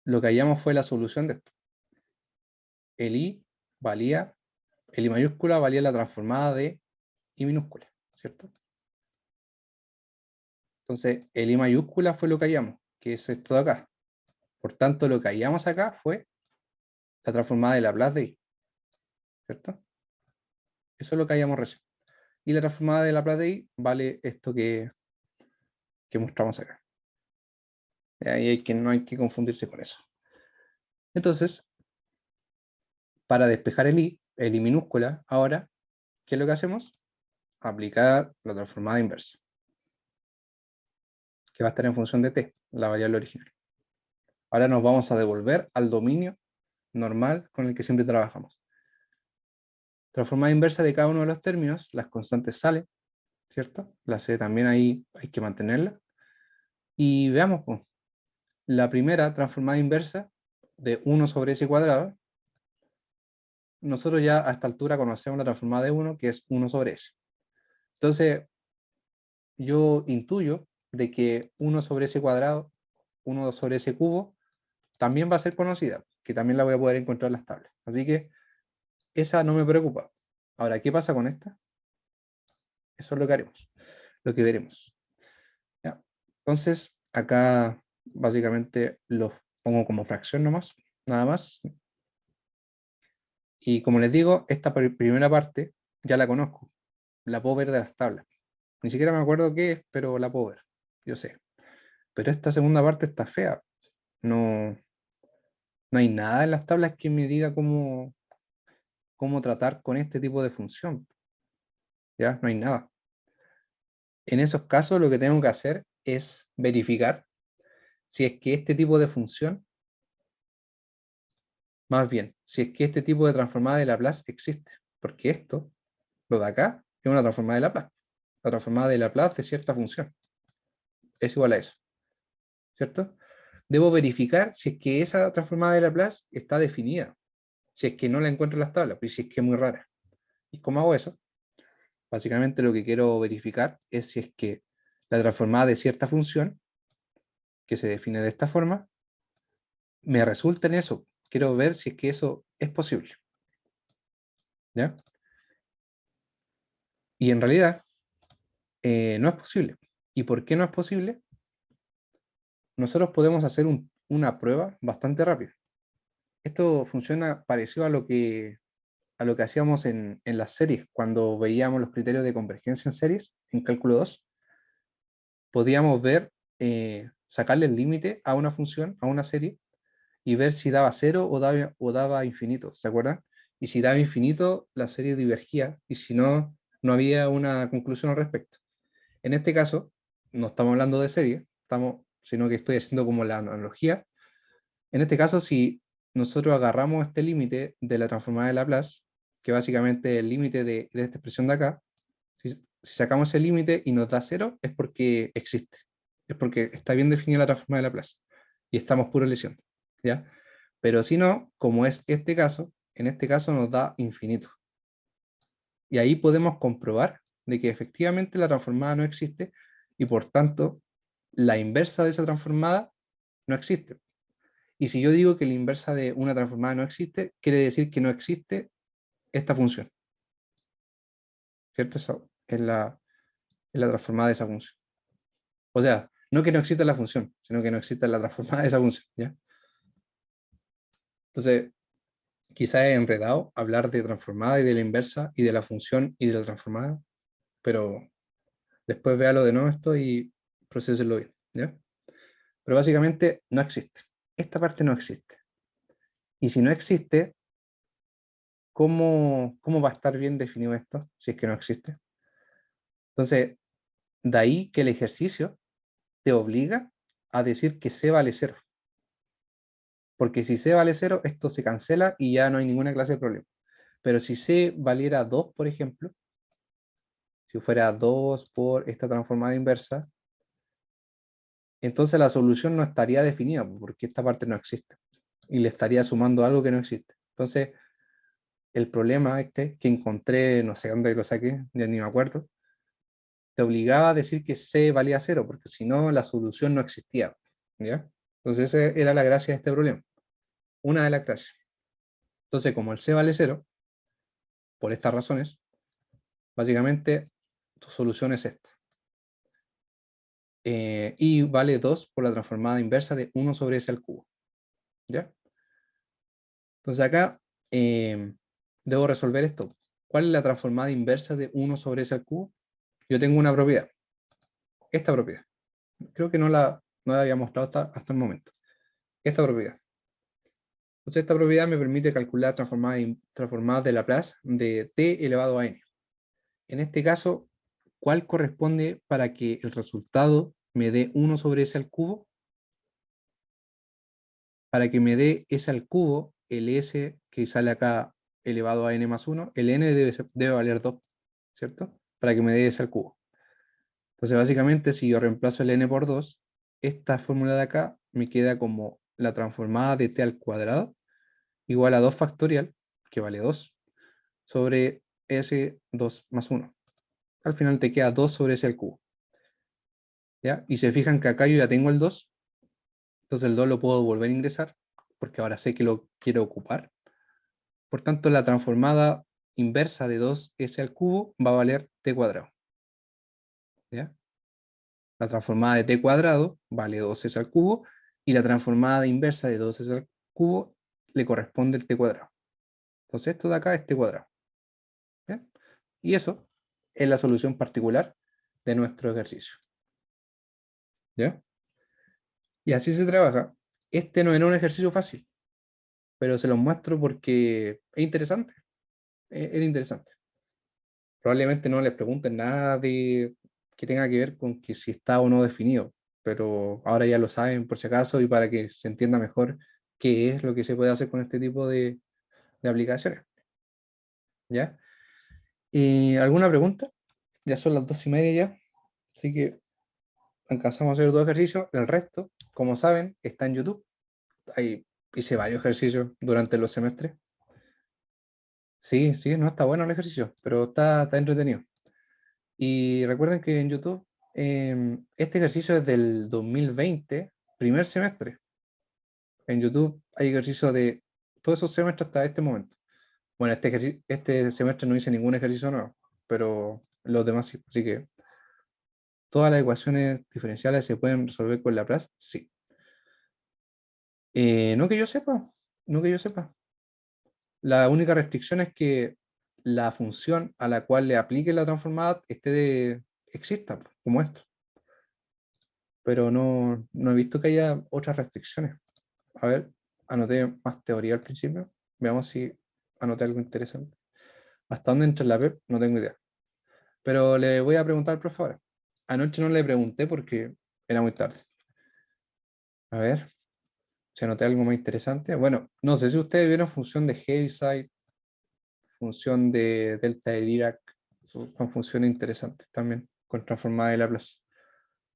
lo que hallamos fue la solución de esto. El i valía, el i mayúscula valía la transformada de i minúscula, ¿cierto? Entonces, el i mayúscula fue lo que hallamos, que es esto de acá. Por tanto, lo que hallamos acá fue la transformada de Laplace de i, ¿cierto? Eso es lo que hallamos recién. Y la transformada de Laplace de i vale esto que mostramos acá. Ahí no hay que confundirse con eso. Entonces, para despejar el i minúscula, ahora, ¿qué es lo que hacemos? Aplicar la transformada inversa, que va a estar en función de t, la variable original. Ahora nos vamos a devolver al dominio normal con el que siempre trabajamos. Transformada inversa de cada uno de los términos, las constantes salen, ¿cierto? La c también ahí hay que mantenerla. Y veamos, pues, la primera transformada inversa de 1 sobre s cuadrado, nosotros ya a esta altura conocemos la transformada de 1, que es 1 sobre s. Entonces, yo intuyo de que 1 sobre s cuadrado, 1 sobre s cubo, también va a ser conocida, que también la voy a poder encontrar en las tablas. Así que esa no me preocupa. Ahora, ¿qué pasa con esta? Eso es lo que haremos, lo que veremos. ¿Ya? Entonces, acá básicamente los pongo como fracción nomás, nada más. Y como les digo, esta primera parte ya la conozco, la puedo ver de las tablas. Ni siquiera me acuerdo qué es, pero la puedo ver, yo sé. Pero esta segunda parte está fea. No, no hay nada en las tablas que me diga cómo tratar con este tipo de función. ¿Ya? No hay nada. En esos casos lo que tengo que hacer es verificar si es que este tipo de función, más bien, si es que este tipo de transformada de Laplace existe. Porque esto, lo de acá, es una transformada de Laplace. La transformada de Laplace de cierta función es igual a eso, ¿cierto? Debo verificar si es que esa transformada de Laplace está definida, si es que no la encuentro en las tablas, pues si es que es muy rara. ¿Y cómo hago eso? Básicamente lo que quiero verificar es si es que la transformada de cierta función, que se define de esta forma, me resulta en eso. Quiero ver si es que eso es posible. ¿Ya? Y en realidad no es posible. ¿Y por qué no es posible? Nosotros podemos hacer una prueba bastante rápida. Esto funciona parecido a lo que hacíamos en las series, cuando veíamos los criterios de convergencia en series, en cálculo 2 podíamos ver, sacarle el límite a una función, a una serie, y ver si daba cero o daba infinito, ¿se acuerdan? Y si daba infinito, la serie divergía, y si no, no había una conclusión al respecto. En este caso, no estamos hablando de serie, sino que estoy haciendo como la analogía. En este caso, si nosotros agarramos este límite de la transformada de Laplace, que básicamente es el límite de esta expresión de acá, si sacamos ese límite y nos da cero, es porque existe. Es porque está bien definida la transformada de Laplace. Y estamos puro leyendo. ¿Ya? Pero si no, como es este caso, en este caso nos da infinito. Y ahí podemos comprobar de que efectivamente la transformada no existe y por tanto la inversa de esa transformada no existe. Y si yo digo que la inversa de una transformada no existe, quiere decir que no existe esta función. ¿Cierto? Esa es la transformada de esa función. O sea, no que no exista la función, sino que no exista la transformada de esa función. ¿Ya? Entonces, quizás es enredado hablar de transformada y de la inversa y de la función y de la transformada, pero después véalo de nuevo esto y proceselo bien. ¿Ya? Pero básicamente no existe. Esta parte no existe. Y si no existe, ¿cómo va a estar bien definido esto si es que no existe? Entonces, de ahí que el ejercicio te obliga a decir que C vale cero. Porque si C vale cero, esto se cancela y ya no hay ninguna clase de problema. Pero si C valiera 2, por ejemplo, si fuera 2 por esta transformada inversa, entonces la solución no estaría definida porque esta parte no existe. Y le estaría sumando algo que no existe. Entonces, el problema este que encontré, no sé dónde lo saqué, ya ni me acuerdo, te obligaba a decir que C valía cero, porque si no, la solución no existía. ¿Ya? Entonces, esa era la gracia de este problema. Una de las gracias. Entonces, como el C vale cero, por estas razones, básicamente tu solución es esta. Y vale 2 por la transformada inversa de 1 sobre S al cubo. ¿Ya? Entonces acá debo resolver esto. ¿Cuál es la transformada inversa de 1 sobre S al cubo? Yo tengo una propiedad. Esta propiedad. Creo que no la había mostrado hasta el momento. Esta propiedad. Entonces esta propiedad me permite calcular transformadas de Laplace de t elevado a n. En este caso, ¿cuál corresponde para que el resultado me dé 1 sobre S al cubo? Para que me dé S al cubo, el S que sale acá elevado a n más 1, el n debe valer 2, ¿cierto? Para que me dé S al cubo. Entonces, básicamente, si yo reemplazo el n por 2, esta fórmula de acá me queda como la transformada de t al cuadrado igual a 2 factorial, que vale 2, sobre S2 más 1. Al final te queda 2 sobre S al cubo. ¿Ya? Y se fijan que acá yo ya tengo el 2, entonces el 2 lo puedo volver a ingresar, porque ahora sé que lo quiero ocupar. Por tanto, la transformada inversa de 2s al cubo va a valer t cuadrado. ¿Ya? La transformada de t cuadrado vale 2s al cubo y la transformada inversa de 2s al cubo le corresponde el t cuadrado. Entonces esto de acá es t cuadrado. ¿Ya? Y eso es la solución particular de nuestro ejercicio. ¿Ya? Y así se trabaja. Este no era un ejercicio fácil, pero se los muestro porque es interesante. Era interesante. Probablemente no les pregunten nada de que tenga que ver con que si está o no definido, pero ahora ya lo saben por si acaso y para que se entienda mejor qué es lo que se puede hacer con este tipo de aplicaciones. ¿Ya? ¿Alguna pregunta? Ya son las 2:30 ya, así que alcanzamos a hacer 2 ejercicios. El resto, como saben, está en YouTube. Ahí hice varios ejercicios durante los semestres. Sí, sí, no está bueno el ejercicio, pero está entretenido. Y recuerden que en YouTube este ejercicio es del 2020, primer semestre. En YouTube hay ejercicios de todos esos semestres hasta este momento. Bueno, este semestre no hice ningún ejercicio nuevo, pero los demás sí. Así que, ¿todas las ecuaciones diferenciales se pueden resolver con Laplace? Sí. No que yo sepa, no que yo sepa. La única restricción es que la función a la cual le aplique la transformada exista, como esto. Pero no he visto que haya otras restricciones. A ver, anoté más teoría al principio. Veamos si anoté algo interesante. ¿Hasta dónde entra en la web? No tengo idea. Pero le voy a preguntar al profe ahora. Anoche no le pregunté porque era muy tarde. A ver, si anoté algo más interesante. Bueno, no sé si ustedes vieron función de Heaviside, función de delta de Dirac. Son funciones interesantes también, con transformada de Laplace.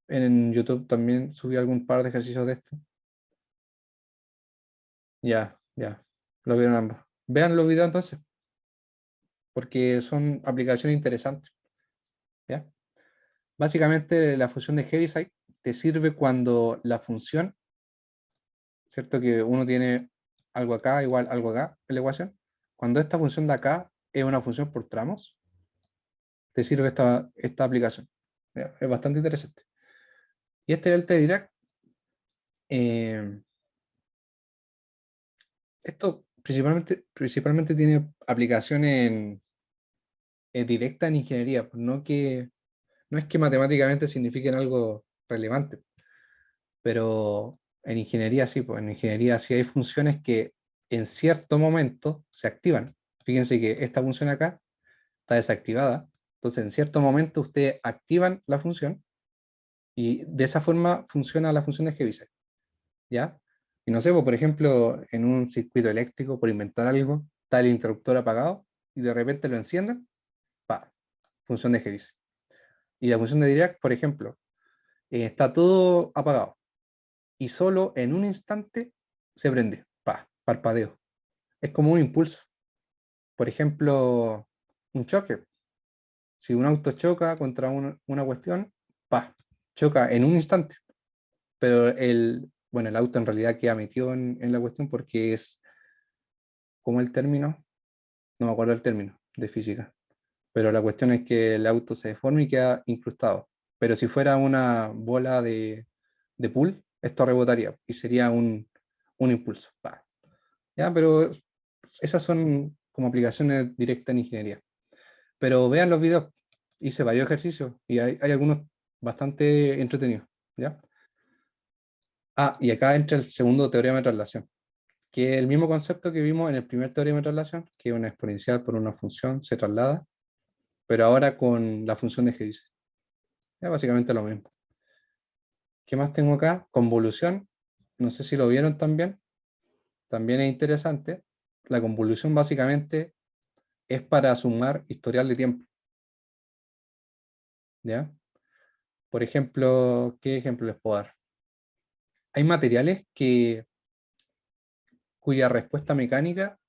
En YouTube también subí algún par de ejercicios de esto. Ya. Lo vieron ambos. Vean los videos entonces, porque son aplicaciones interesantes. ¿Ya? Básicamente la función de Heaviside te sirve cuando la función, ¿cierto? Que uno tiene algo acá igual algo acá en la ecuación. Cuando esta función de acá es una función por tramos, te sirve esta aplicación. ¿Ya? Es bastante interesante. Y este delta de Dirac, eh, esto principalmente tiene aplicaciones directa en ingeniería, pues no es que matemáticamente signifiquen algo relevante, pero en ingeniería sí, pues en ingeniería sí hay funciones que en cierto momento se activan. Fíjense que esta función acá está desactivada, entonces en cierto momento ustedes activan la función y de esa forma funciona la función de Heaviside, ¿ya? Y no sé, pues, por ejemplo, en un circuito eléctrico, por inventar algo, está el interruptor apagado y de repente lo encienden, pa, función de Heaviside. Y la función de Dirac, por ejemplo, está todo apagado y solo en un instante se prende, parpadeo. Es como un impulso. Por ejemplo, un choque. Si un auto choca contra una cuestión, choca en un instante. Pero el auto en realidad queda metido en la cuestión porque es, como el término, no me acuerdo el término de física, pero la cuestión es que el auto se deforma y queda incrustado. Pero si fuera una bola de pool, esto rebotaría y sería un impulso. ¿Ya? Pero esas son como aplicaciones directas en ingeniería. Pero vean los videos, hice varios ejercicios y hay algunos bastante entretenidos. ¿Ya? Y acá entra el segundo teorema de traslación, que es el mismo concepto que vimos en el primer teorema de traslación, que una exponencial por una función se traslada, pero ahora con la función de Heaviside. Es básicamente lo mismo. ¿Qué más tengo acá? Convolución. No sé si lo vieron también. También es interesante. La convolución básicamente es para sumar historial de tiempo. ¿Ya? Por ejemplo, ¿qué ejemplo les puedo dar? Hay materiales cuya respuesta mecánica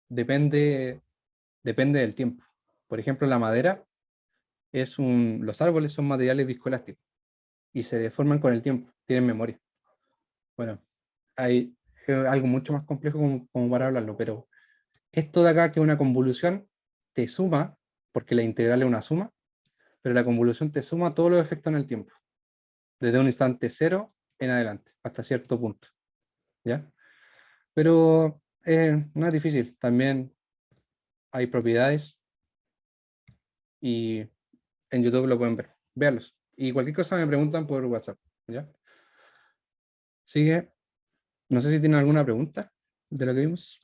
depende, depende del tiempo. Por ejemplo, la madera los árboles son materiales viscoelásticos y se deforman con el tiempo, tienen memoria. Bueno, hay algo mucho más complejo como para hablarlo, pero esto de acá que es una convolución te suma, porque la integral es una suma, pero la convolución te suma todos los efectos en el tiempo, desde un instante cero en adelante, hasta cierto punto. ¿Ya? Pero no es difícil, también hay propiedades y en YouTube lo pueden ver. Véanlos. Y cualquier cosa me preguntan por WhatsApp. ¿Ya? Sigue. No sé si tienen alguna pregunta de lo que vimos.